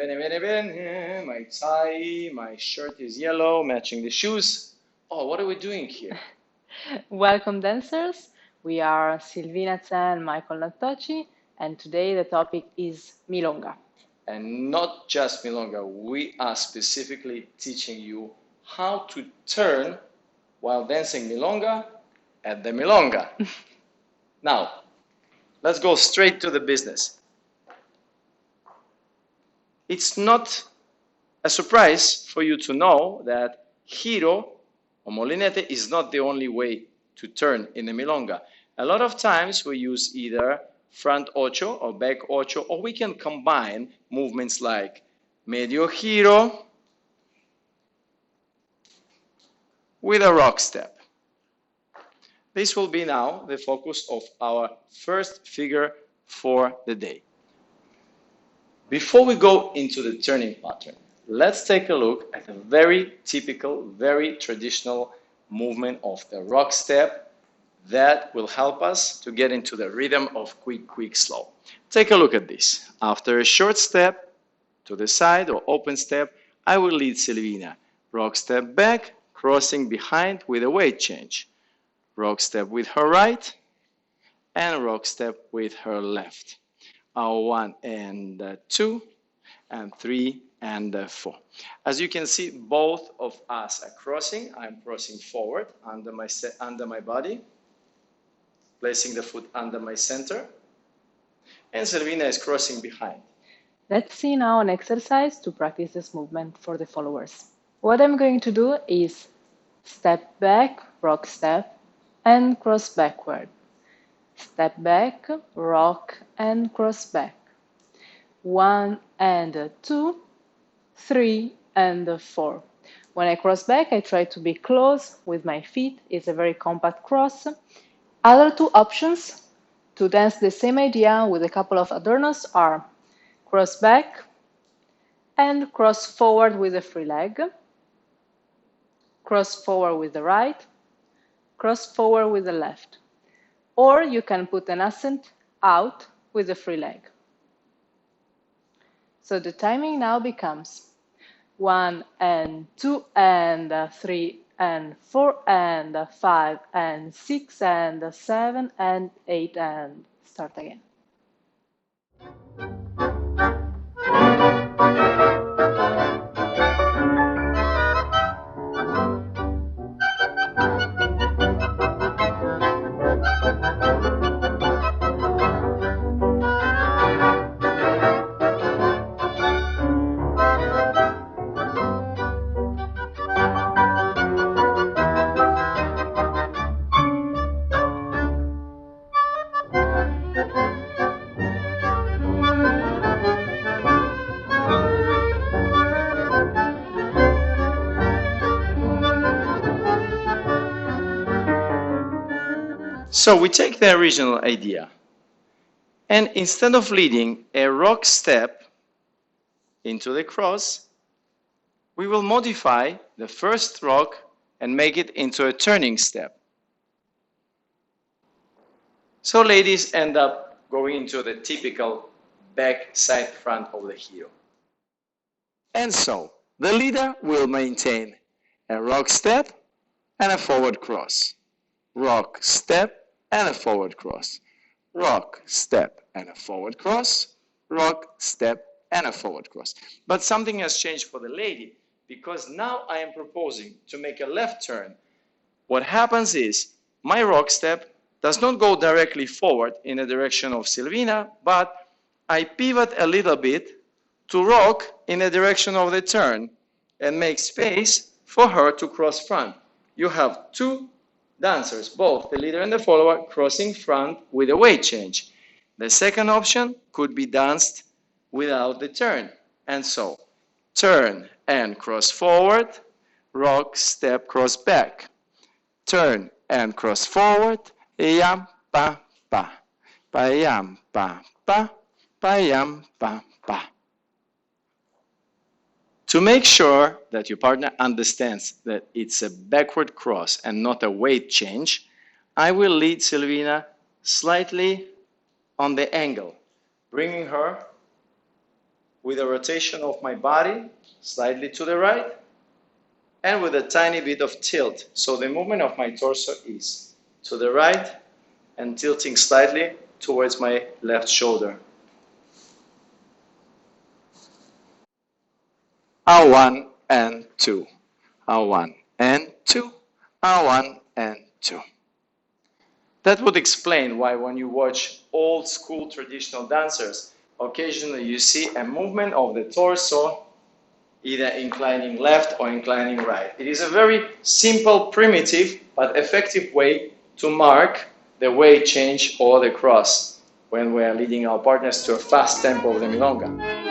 bene, bene, bene. My tie, my shirt is yellow, matching the shoes. Oh, what are we doing here? Welcome, dancers. We are Silvina and Michael Nadtochi, and today the topic is Milonga. And not just Milonga, we are specifically teaching you how to turn while dancing Milonga at the Milonga. Now, let's go straight to the business. It's not a surprise for you to know that giro or molinete is not the only way to turn in the Milonga. A lot of times we use either front ocho or back ocho, or we can combine movements like medio giro with a rock step. This will be now the focus of our first figure for the day. Before we go into the turning pattern, let's take a look at a very typical, very traditional movement of the rock step that will help us to get into the rhythm of quick, quick, slow. Take a look at this. After a short step to the side or open step, I will lead Silvina. Rock step back, crossing behind with a weight change. Rock step with her right and rock step with her left. 1 and 2 and 3 and 4. As you can see, both of us are crossing. I'm crossing forward under my body, placing the foot under my center, and Silvina is crossing behind. Let's see now an exercise to practice this movement for the followers. What I'm going to do is step back, rock step, and cross backward. Step back, rock, and cross back. 1 and 2, 3 and 4. When I cross back, I try to be close with my feet. It's a very compact cross. Other two options to dance the same idea with a couple of adornos are cross back and cross forward with a free leg, cross forward with the right, cross forward with the left. Or you can put an accent out with a free leg. So the timing now becomes 1 and 2 and 3 and 4 and 5 and 6 and 7 and 8 and start again. So we take the original idea, and instead of leading a rock step into the cross, we will modify the first rock and make it into a turning step. So ladies end up going into the typical back side front of the heel. And so the leader will maintain a rock step and a forward cross. Rock step and a forward cross. Rock step and a forward cross. Rock step and a forward cross. But something has changed for the lady, because now I am proposing to make a left turn. What happens is my rock step does not go directly forward in the direction of Silvina, but I pivot a little bit to rock in the direction of the turn and make space for her to cross front. You have two dancers, both the leader and the follower, crossing front with a weight change. The second option could be danced without the turn. And so, turn and cross forward, rock, step, cross back. Turn and cross forward, yam, pa, pa. Pa, yam, pa, pa. Pa, yam, pa, pa. To make sure that your partner understands that it's a backward cross and not a weight change, I will lead Silvina slightly on the angle, bringing her with a rotation of my body slightly to the right and with a tiny bit of tilt. So the movement of my torso is to the right and tilting slightly towards my left shoulder. R1 and 2, R1 and 2, R1 and 2. That would explain why when you watch old school traditional dancers, occasionally you see a movement of the torso either inclining left or inclining right. It is a very simple, primitive, but effective way to mark the weight change or the cross when we are leading our partners to a fast tempo of the Milonga.